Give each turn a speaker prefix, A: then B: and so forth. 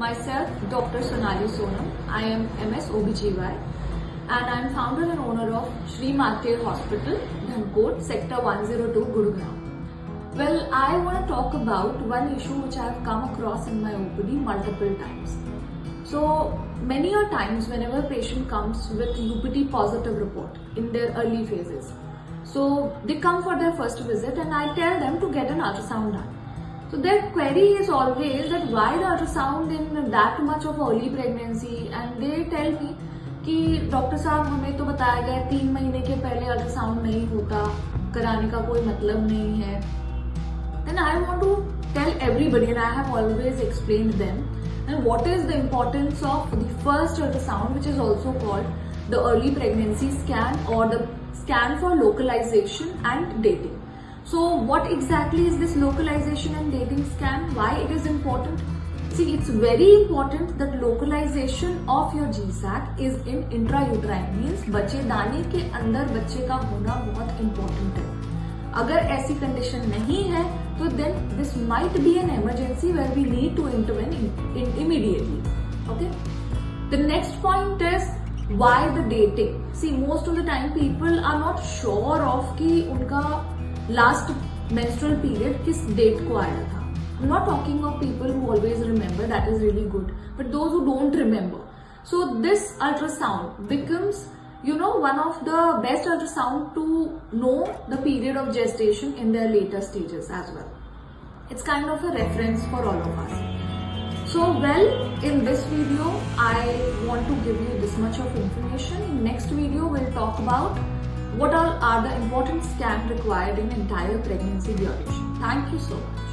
A: myself, Dr. Sonali Sonam. I am MS OBGY and I am founder and owner of Shri Mate Hospital, Dhankot, Sector 102, Gurugram. Well, I want to talk about one issue which I have come across in my OPD multiple times. So, many a times whenever a patient comes with UPT positive report in their early phases, so they come for their first visit and I tell them to get an ultrasound done. So their query is always that why the ultrasound in that much of early pregnancy, and they tell me कि doctor साहब हमें तो बताया गया 3 महीने के पहले ultrasound नहीं होता, कराने का कोई मतलब नहीं है. Then I want to tell everybody, and I have always explained them, and what is the importance of the first ultrasound, which is also called the early pregnancy scan or the scan for localization and dating. So what exactly is this localization and dating scan? Why it is important? See, it's very important that localization of your GSAT is in intrauterine, means बच्चेदानी के अंदर बच्चे का होना बहुत important है. अगर ऐसी condition नहीं है तो then this might be an emergency where we need to intervene immediately. Okay. The next point is why the dating. See, most of the time people are not sure of कि उनका last menstrual period किस date को आया था. I'm not talking of people who always remember, that is really good, but those who don't remember. So this ultrasound becomes, one of the best ultrasound to know the period of gestation in their later stages as well. It's kind of a reference for all of us. So in this video, I want to give you this much of information. In next video, we'll talk about what all are the important scans required in entire pregnancy duration. Thank you so much.